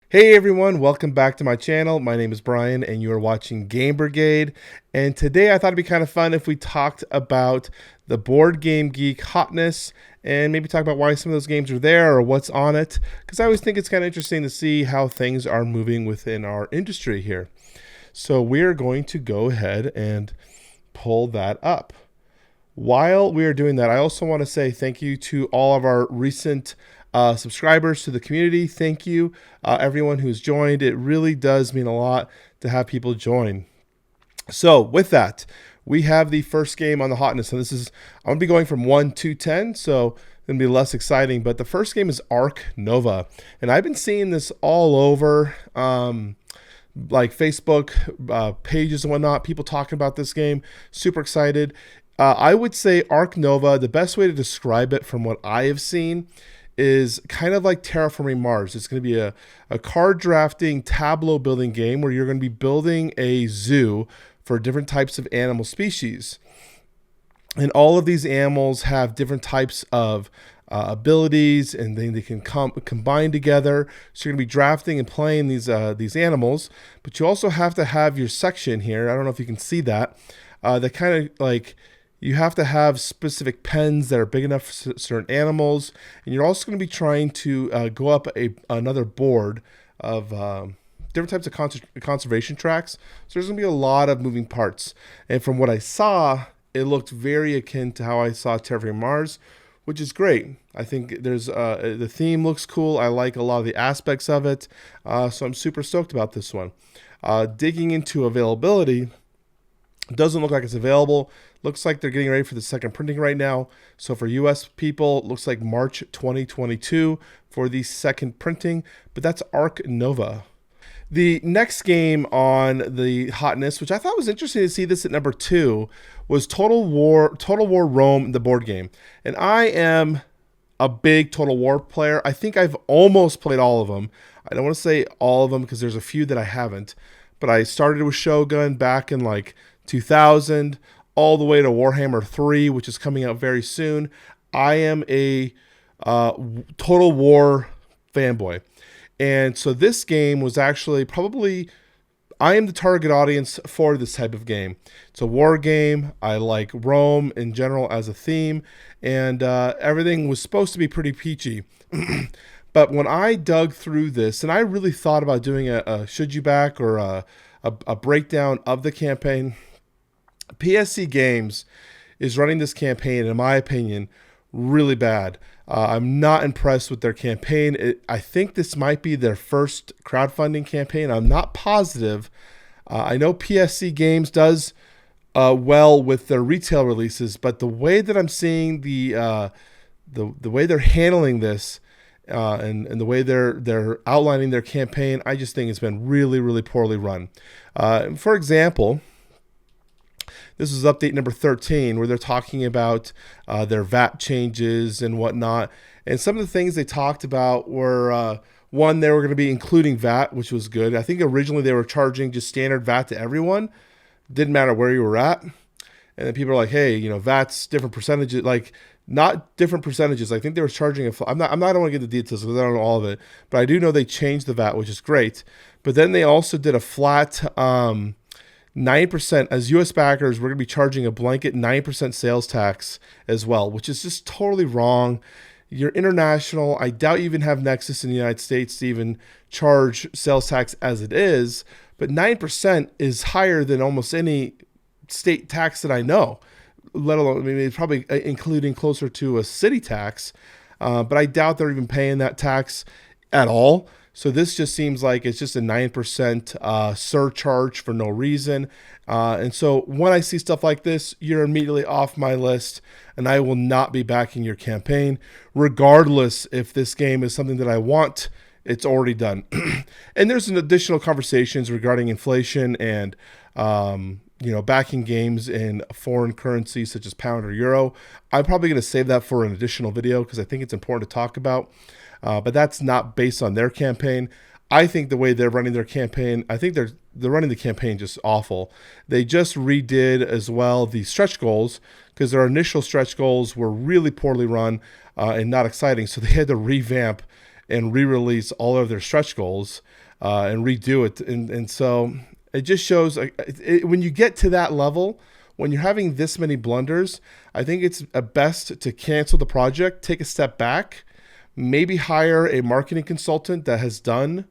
Hey everyone, welcome back to my channel. My name is Brian and you are watching Game Brigade. And today I thought it'd be kind of fun if we talked about the Board Game Geek hotness and maybe talk about why some of those games are there or what's on it. Because I always think it's kind of interesting to see how things are moving within our industry here. So we're going to go ahead and pull that up. While we are doing that, I also want to say thank you to all of our recent subscribers to the community. Thank you, everyone who's joined. It really does mean a lot to have people join. So with that, we have the first game on the hotness. And this is, I'm going to be going from 1 to 10, so it's going to be less exciting. But the first game is Ark Nova. And I've been seeing this all over like Facebook pages and whatnot, people talking about this game. Super excited. I would say Ark Nova, the best way to describe it from what I have seen is kind of like Terraforming Mars. It's going to be a card drafting tableau building game where you're going to be building a zoo for different types of animal species. And all of these animals have different types of abilities, and then they can combine together. So you're going to be drafting and playing these animals, but you also have to have your section here. I don't know if you can see that. That kind of like, you have to have specific pens that are big enough for certain animals, and you're also going to be trying to go up another board of different types of conservation tracks. So there's going to be a lot of moving parts. And from what I saw, it looked very akin to how I saw Terraforming Mars, which is great. I think there's the theme looks cool. I like a lot of the aspects of it, so I'm super stoked about this one. Digging into availability, it doesn't look like it's available. Looks like they're getting ready for the second printing right now. So for US people, it looks like March 2022 for the second printing, but that's Ark Nova. The next game on the hotness, which I thought was interesting to see this at number 2, was Total War Rome, the board game. And I am a big Total War player. I think I've almost played all of them. I don't want to say all of them because there's a few that I haven't, but I started with Shogun back in like 2000 all the way to Warhammer 3, which is coming out very soon. I am a Total War fanboy. And so this game was actually probably, I am the target audience for this type of game. It's a war game. I like Rome in general as a theme, and everything was supposed to be pretty peachy. But when I dug through this, and I really thought about doing a should you back or a breakdown of the campaign, PSC Games is running this campaign, in my opinion, really bad. I'm not impressed with their campaign. I think this might be their first crowdfunding campaign. I'm not positive. I know PSC Games does well with their retail releases, but the way that I'm seeing the way they're handling this and the way they're outlining their campaign, I just think it's been really, really poorly run. For example, this is update number 13, where they're talking about their VAT changes and whatnot. And some of the things they talked about were, one, they were going to be including VAT, which was good. I think originally they were charging just standard VAT to everyone. Didn't matter where you were at. And then people are like, hey, you know, VAT's different percentages, like not different percentages. I think they were charging I don't want to get the details because I don't know all of it, but I do know they changed the VAT, which is great. But then they also did a flat 9%. As US backers, we're going to be charging a blanket 9% sales tax as well, which is just totally wrong. You're international. I doubt you even have Nexus in the United States to even charge sales tax as it is, but 9% is higher than almost any state tax that I know, let alone, I mean, it's probably including closer to a city tax, but I doubt they're even paying that tax at all. So this just seems like it's just a 9% surcharge for no reason. And so when I see stuff like this, you're immediately off my list, and I will not be backing your campaign, regardless if this game is something that I want. It's already done. And there's an additional conversations regarding inflation and backing games in foreign currencies such as pound or euro. I'm probably going to save that for an additional video because I think it's important to talk about. But that's not based on their campaign. I think the way they're running their campaign, I think they're running the campaign just awful. They just redid as well the stretch goals because their initial stretch goals were really poorly run and not exciting. So they had to revamp and re-release all of their stretch goals and redo it. And so it just shows when you get to that level, when you're having this many blunders, I think it's best to cancel the project, take a step back, maybe hire a marketing consultant that has done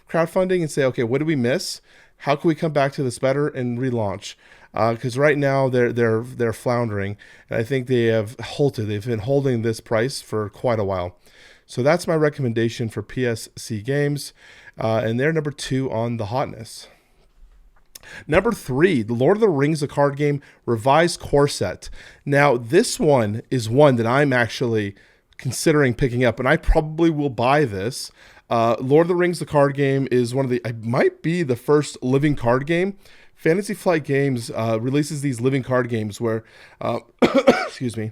crowdfunding and say, okay, what did we miss? How can we come back to this better and relaunch? Because right now they're floundering, and I think they have halted. They've been holding this price for quite a while. So that's my recommendation for PSC games, and they're number 2 on the hotness. Number 3, The Lord of the Rings, the card game, revised core set. Now, this one is one that I'm actually considering picking up, and I probably will buy this. Lord of the Rings, the card game, is one of the, it might be the first living card game. Fantasy Flight Games releases these living card games where, excuse me,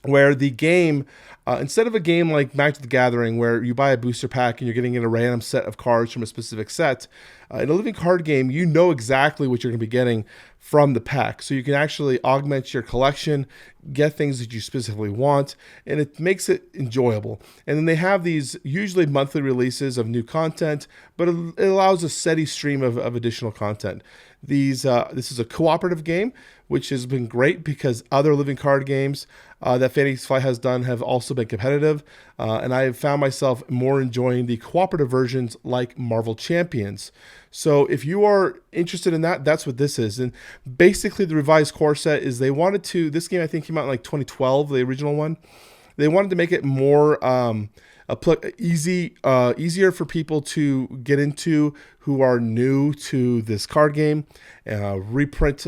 where the game, instead of a game like Magic the Gathering, where you buy a booster pack and you're getting in a random set of cards from a specific set, in a living card game, you know exactly what you're going to be getting from the pack. So you can actually augment your collection, get things that you specifically want, and it makes it enjoyable. And then they have these usually monthly releases of new content, but it allows a steady stream of additional content. This is a cooperative game, which has been great because other living card games that Fantasy Flight has done have also been competitive, and I have found myself more enjoying the cooperative versions like Marvel Champions. So if you are interested in that, that's what this is. And basically the revised core set is they wanted to, this game I think came out in like 2012, the original one. They wanted to make it more easier for people to get into who are new to this card game. Reprint,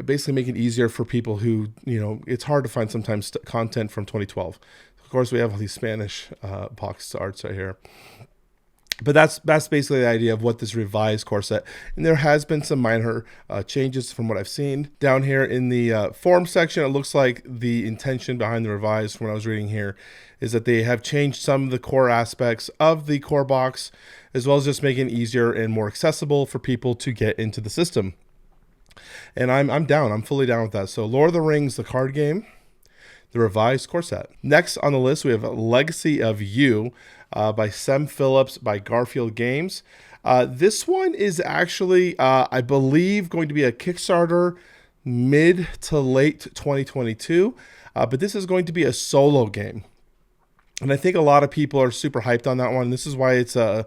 basically make it easier for people who, it's hard to find sometimes content from 2012. Of course, we have all these Spanish box arts right here. But that's basically the idea of what this revised core set. And there has been some minor changes from what I've seen. Down here in the forum section, it looks like the intention behind the revised, from what I was reading here, is that they have changed some of the core aspects of the core box, as well as just making it easier and more accessible for people to get into the system. And I'm down. I'm fully down with that. So Lord of the Rings, the card game, the revised core set. Next on the list, we have Legacy of You by Sem Phillips by Garfield Games. This one is actually, I believe, going to be a Kickstarter mid to late 2022. But this is going to be a solo game. And I think a lot of people are super hyped on that one. This is why it's up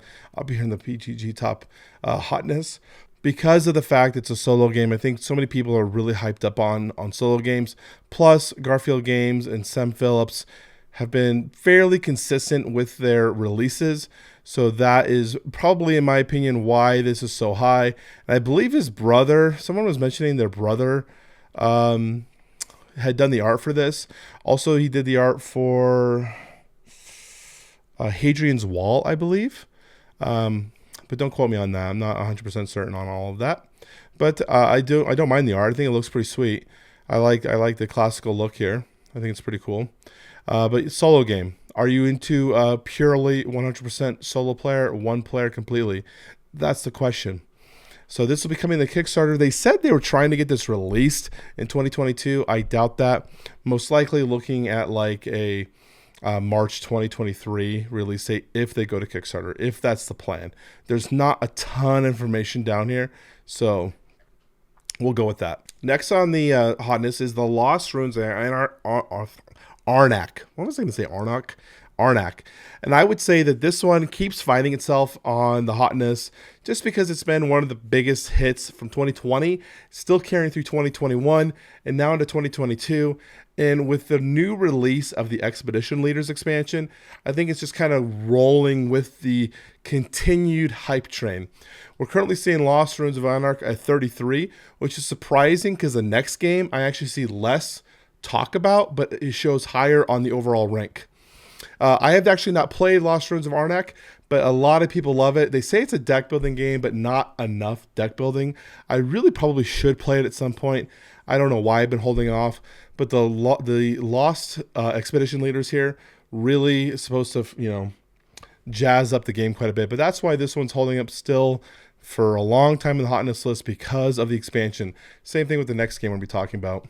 here in the PGG top hotness. Because of the fact it's a solo game, I think so many people are really hyped up on solo games. Plus, Garfield Games and Sem Phillips have been fairly consistent with their releases. So that is probably, in my opinion, why this is so high. And I believe his brother, someone was mentioning their brother had done the art for this. Also, he did the art for Hadrian's Wall, I believe. But don't quote me on that. I'm not 100% certain on all of that. But I don't mind the art. I think it looks pretty sweet. I like the classical look here. I think it's pretty cool. But solo game. Are you into purely 100% solo player, one player completely? That's the question. So this will be coming to Kickstarter. They said they were trying to get this released in 2022. I doubt that. Most likely looking at like a March 2023 release date if they go to Kickstarter, if that's the plan. There's not a ton of information down here, so we'll go with that. Next on the hotness is the Lost Ruins of Arnak. What was I going to say? Arnak. And I would say that this one keeps finding itself on the hotness just because it's been one of the biggest hits from 2020, still carrying through 2021 and now into 2022. And with the new release of the Expedition Leaders expansion, I think it's just kind of rolling with the continued hype train. We're currently seeing Lost Ruins of Arnak at 33, which is surprising because the next game I actually see less talk about, but it shows higher on the overall rank. I have actually not played Lost Ruins of Arnak, but a lot of people love it. They say it's a deck building game, but not enough deck building. I really probably should play it at some point. I don't know why I've been holding off, but the Lost Expedition Leaders here really is supposed to, jazz up the game quite a bit. But that's why this one's holding up still for a long time in the hotness list because of the expansion. Same thing with the next game we'll be talking about.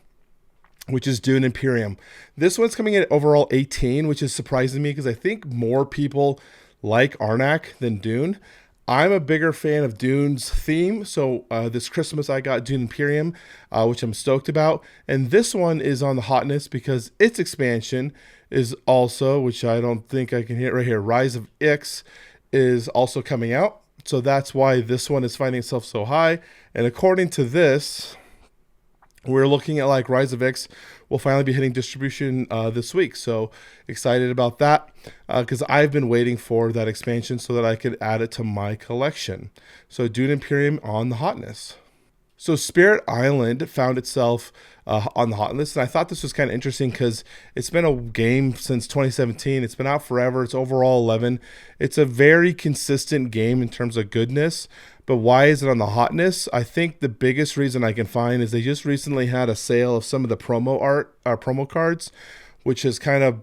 which is Dune Imperium. This one's coming in at overall 18, which is surprising me because I think more people like Arnak than Dune. I'm a bigger fan of Dune's theme, so this Christmas I got Dune Imperium, which I'm stoked about. And this one is on the hotness because its expansion is also, which I don't think I can hit right here, Rise of Ix is also coming out. So that's why this one is finding itself so high. And according to this, we're looking at like Rise of Ix will finally be hitting distribution this week. So excited about that because I've been waiting for that expansion so that I could add it to my collection. So Dune Imperium on the hotness. So Spirit Island found itself on the hot list, and I thought this was kind of interesting because it's been a game since 2017. It's been out forever. It's overall 11. It's a very consistent game in terms of goodness, but why is it on the hotness? I think the biggest reason I can find is they just recently had a sale of some of the promo cards, which has kind of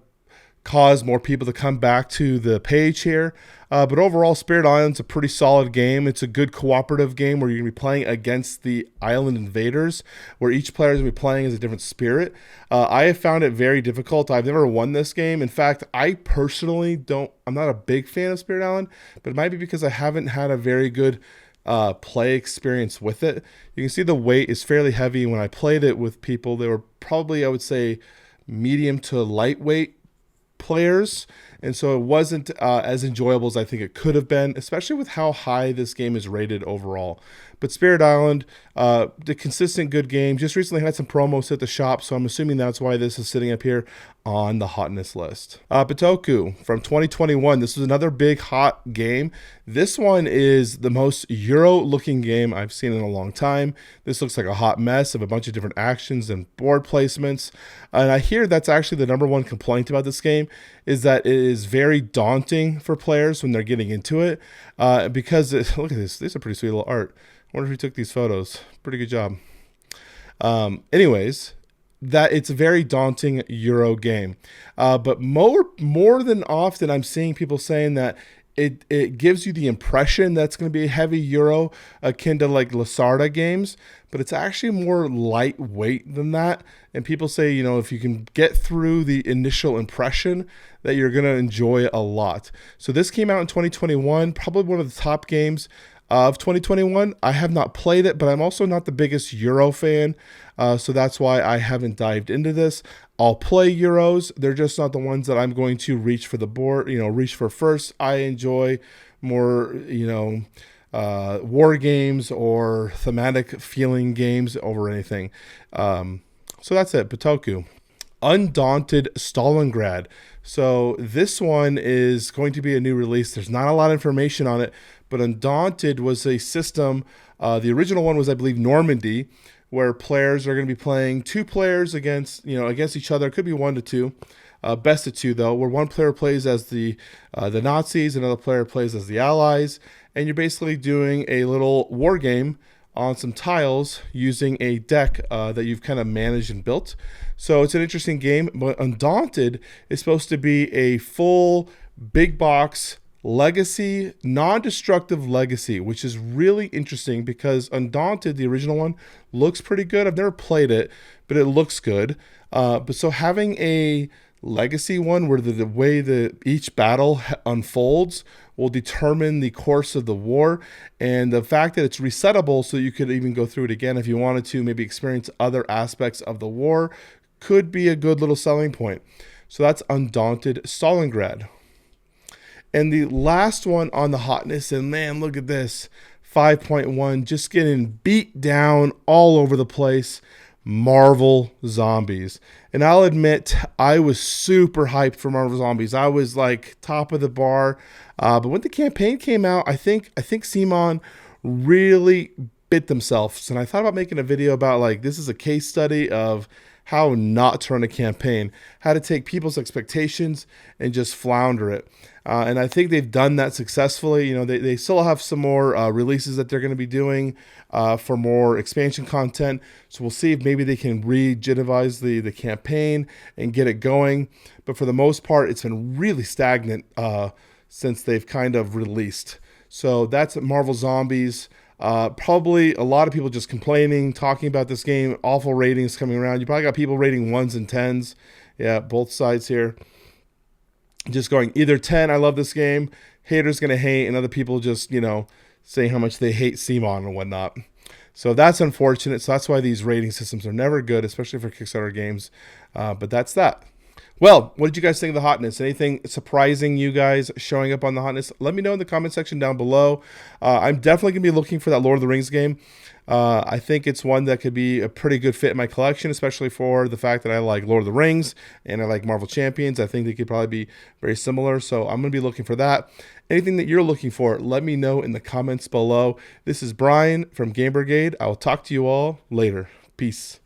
caused more people to come back to the page here. But overall, Spirit Island's a pretty solid game. It's a good cooperative game where you're going to be playing against the island invaders, where each player is going to be playing as a different spirit. I have found it very difficult. I've never won this game. In fact, I personally I'm not a big fan of Spirit Island, but it might be because I haven't had a very good play experience with it. You can see the weight is fairly heavy. When I played it with people, they were probably, I would say, medium to lightweight players, and so it wasn't as enjoyable as I think it could have been, especially with how high this game is rated overall. But Spirit Island, the consistent good game, just recently had some promos at the shop, so I'm assuming that's why this is sitting up here on the hotness list. Bitoku from 2021. This was another big hot game. This one is the most Euro-looking game I've seen in a long time. This looks like a hot mess of a bunch of different actions and board placements. And I hear that's actually the number one complaint about this game is that it is very daunting for players when they're getting into it because look at this. This is a pretty sweet little art. I wonder if he took these photos. Pretty good job. Anyways, that it's a very daunting Euro game. But more than often, I'm seeing people saying that it gives you the impression that's going to be a heavy Euro akin to like Lasarda games, but it's actually more lightweight than that. And people say, you know, if you can get through the initial impression, that you're going to enjoy it a lot. So this came out in 2021, probably one of the top games of 2021. I have not played it, but I'm also not the biggest Euro fan, so that's why I haven't dived into this. I'll play Euros. They're just not the ones that I'm going to reach for the board, reach for first. I enjoy more, war games or thematic feeling games over anything. So that's it, Bitoku. Undaunted Stalingrad. So this one is going to be a new release. There's not a lot of information on it, but Undaunted was a system. The original one was, I believe, Normandy, where players are going to be playing two players against each other. It could be 1 to 2, best of 2 though, where one player plays as the Nazis, another player plays as the Allies, and you're basically doing a little war game on some tiles using a deck that you've kind of managed and built. So it's an interesting game, but Undaunted is supposed to be a full big box legacy, non-destructive legacy, which is really interesting because Undaunted, the original one, looks pretty good. I've never played it, but it looks good. But so having a legacy one where the way that each battle unfolds will determine the course of the war, and the fact that it's resettable so you could even go through it again if you wanted to, maybe experience other aspects of the war, could be a good little selling point. So that's Undaunted Stalingrad. And the last one on the hotness, and man, look at this, 5.1, just getting beat down all over the place, Marvel Zombies. And I'll admit, I was super hyped for Marvel Zombies. I was like top of the bar. But when the campaign came out, I think Simon really bit themselves. And I thought about making a video about like, this is a case study of how not to run a campaign, how to take people's expectations and just flounder it. And I think they've done that successfully. They still have some more releases that they're going to be doing for more expansion content. So we'll see if maybe they can re-legitimize the campaign and get it going. But for the most part, it's been really stagnant since they've kind of released. So that's Marvel Zombies. Probably a lot of people just complaining, talking about this game, awful ratings coming around. You probably got people rating 1s and 10s. Yeah, both sides here. Just going either 10, I love this game, haters going to hate, and other people just, saying how much they hate Simon and whatnot. So that's unfortunate. So that's why these rating systems are never good, especially for Kickstarter games. But that's that. Well, what did you guys think of the hotness? Anything surprising you guys showing up on the hotness? Let me know in the comment section down below. I'm definitely going to be looking for that Lord of the Rings game. I think it's one that could be a pretty good fit in my collection, especially for the fact that I like Lord of the Rings and I like Marvel Champions. I think they could probably be very similar, so I'm going to be looking for that. Anything that you're looking for, let me know in the comments below. This is Brian from Game Brigade. I will talk to you all later. Peace.